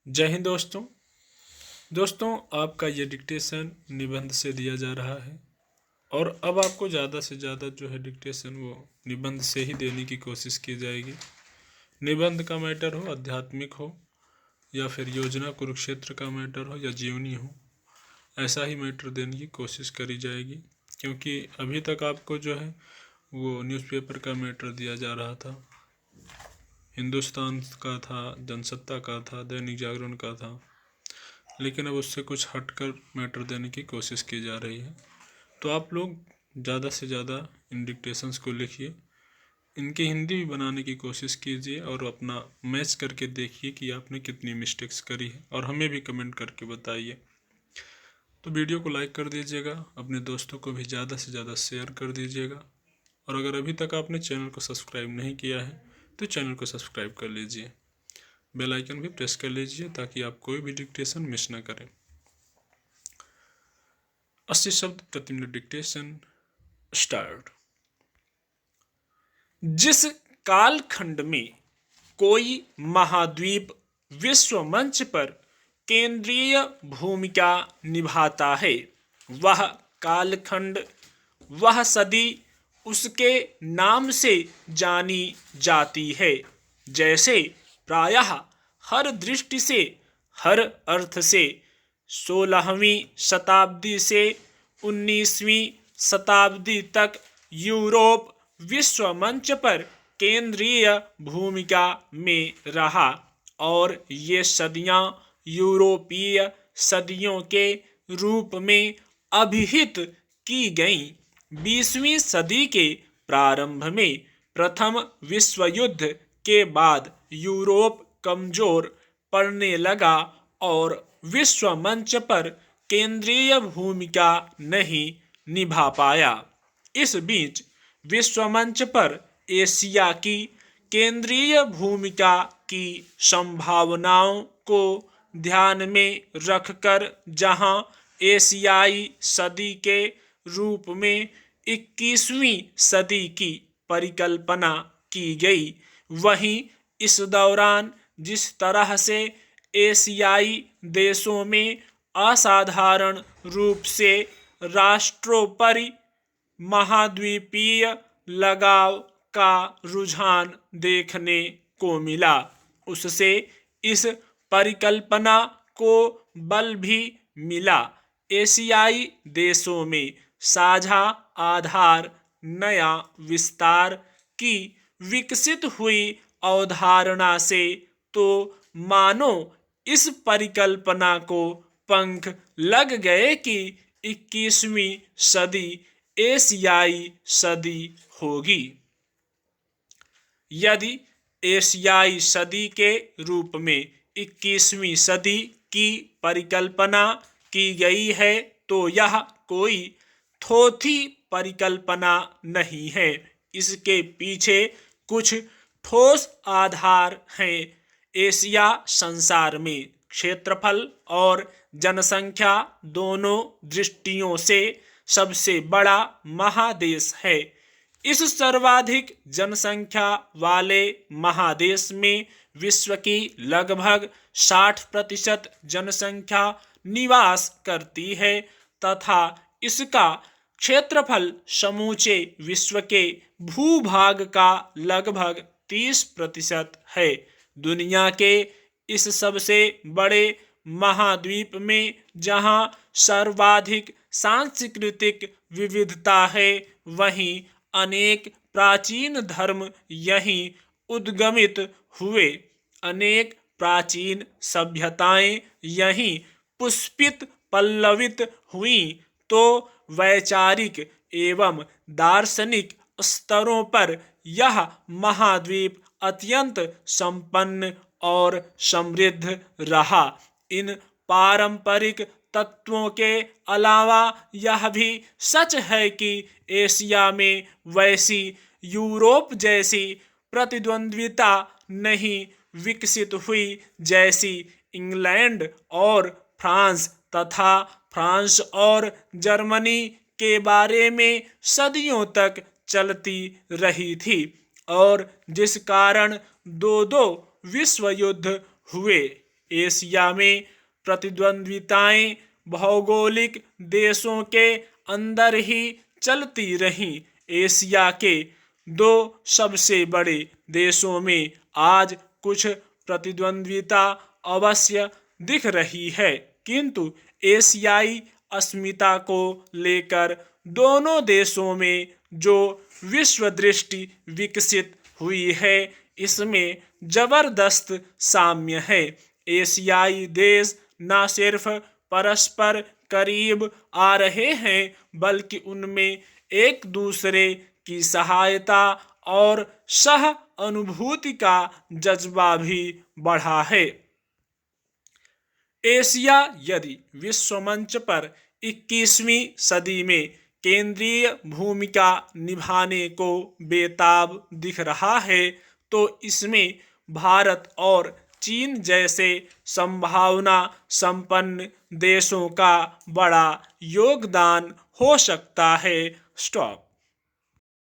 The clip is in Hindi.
जय हिंद दोस्तों आपका ये डिक्टेशन निबंध से दिया जा रहा है और अब आपको ज़्यादा से ज़्यादा जो है डिक्टेशन वो निबंध से ही देने की कोशिश की जाएगी। निबंध का मैटर हो, आध्यात्मिक हो या फिर योजना कुरुक्षेत्र का मैटर हो या जीवनी हो, ऐसा ही मैटर देने की कोशिश करी जाएगी। क्योंकि अभी तक आपको जो है वो न्यूज़पेपर का मैटर दिया जा रहा था, हिंदुस्तान का था, जनसत्ता का था, दैनिक जागरण का था, लेकिन अब उससे कुछ हटकर मैटर देने की कोशिश की जा रही है। तो आप लोग ज़्यादा से ज़्यादा इन डिक्टेशंस को लिखिए, इनकी हिंदी भी बनाने की कोशिश कीजिए और अपना मैच करके देखिए कि आपने कितनी मिस्टेक्स करी है और हमें भी कमेंट करके बताइए। तो वीडियो को लाइक कर दीजिएगा, अपने दोस्तों को भी ज़्यादा से ज़्यादा शेयर कर दीजिएगा और अगर अभी तक आपने चैनल को सब्सक्राइब नहीं किया है तो चैनल को सब्सक्राइब कर लीजिए, बेल आइकन भी प्रेस कर लीजिए ताकि आप कोई भी डिक्टेशन मिस ना करें। 80 शब्द प्रति मिनट डिक्टेशन स्टार्ट। जिस कालखंड में कोई महाद्वीप विश्व मंच पर केंद्रीय भूमिका निभाता है, वह कालखंड, वह सदी उसके नाम से जानी जाती है। जैसे प्रायः हर दृष्टि से, हर अर्थ से 16वीं शताब्दी से 19वीं शताब्दी तक यूरोप विश्व मंच पर केंद्रीय भूमिका में रहा और ये सदियां यूरोपीय सदियों के रूप में अभिहित की गईं। 20वीं सदी के प्रारंभ में प्रथम विश्व युद्ध के बाद यूरोप कमजोर पड़ने लगा और विश्व मंच पर केंद्रीय भूमिका नहीं निभा पाया। इस बीच विश्व मंच पर एशिया की केंद्रीय भूमिका की संभावनाओं को ध्यान में रखकर जहां एशियाई सदी के रूप में 21वीं सदी की परिकल्पना की गई, वहीं इस दौरान जिस तरह से एशियाई देशों में असाधारण रूप से राष्ट्रोपरि महाद्वीपीय लगाव का रुझान देखने को मिला, उससे इस परिकल्पना को बल भी मिला। एशियाई देशों में साझा आधार, नया विस्तार की विकसित हुई अवधारणा से तो मानो इस परिकल्पना को पंख लग गए कि 21वीं सदी एशियाई सदी होगी। यदि एशियाई सदी के रूप में 21वीं सदी की परिकल्पना की गई है तो यह कोई थोथी परिकल्पना नहीं है, इसके पीछे कुछ ठोस आधार हैं। एशिया संसार में क्षेत्रफल और जनसंख्या दोनों दृष्टियों से सबसे बड़ा महादेश है। इस सर्वाधिक जनसंख्या वाले महादेश में विश्व की लगभग 60% जनसंख्या निवास करती है तथा इसका क्षेत्रफल समूचे विश्व के भूभाग का लगभग 30% है। दुनिया के इस सबसे बड़े महाद्वीप में जहां सर्वाधिक सांस्कृतिक विविधता है, वहीं अनेक प्राचीन धर्म यहीं उद्गमित हुए, अनेक प्राचीन सभ्यताएं यहीं पुष्पित पल्लवित हुईं। तो वैचारिक एवं दार्शनिक स्तरों पर यह महाद्वीप अत्यंत संपन्न और समृद्ध रहा। इन पारंपरिक तत्वों के अलावा यह भी सच है कि एशिया में वैसी यूरोप जैसी प्रतिद्वंद्विता नहीं विकसित हुई जैसी इंग्लैंड और फ्रांस तथा फ्रांस और जर्मनी के बारे में सदियों तक चलती रही थी और जिस कारण दो विश्व युद्ध हुए। एशिया में प्रतिद्वंद्विताएं भौगोलिक देशों के अंदर ही चलती रहीं। एशिया के दो सबसे बड़े देशों में आज कुछ प्रतिद्वंद्विता अवश्य दिख रही है, किंतु एशियाई अस्मिता को लेकर दोनों देशों में जो विश्व दृष्टि विकसित हुई है, इसमें जबरदस्त साम्य है। एशियाई देश न सिर्फ परस्पर करीब आ रहे हैं, बल्कि उनमें एक दूसरे की सहायता और सह अनुभूति का जज्बा भी बढ़ा है। एशिया यदि विश्व मंच पर 21वीं सदी में केंद्रीय भूमिका निभाने को बेताब दिख रहा है, तो इसमें भारत और चीन जैसे संभावना संपन्न देशों का बड़ा योगदान हो सकता है। स्टॉप।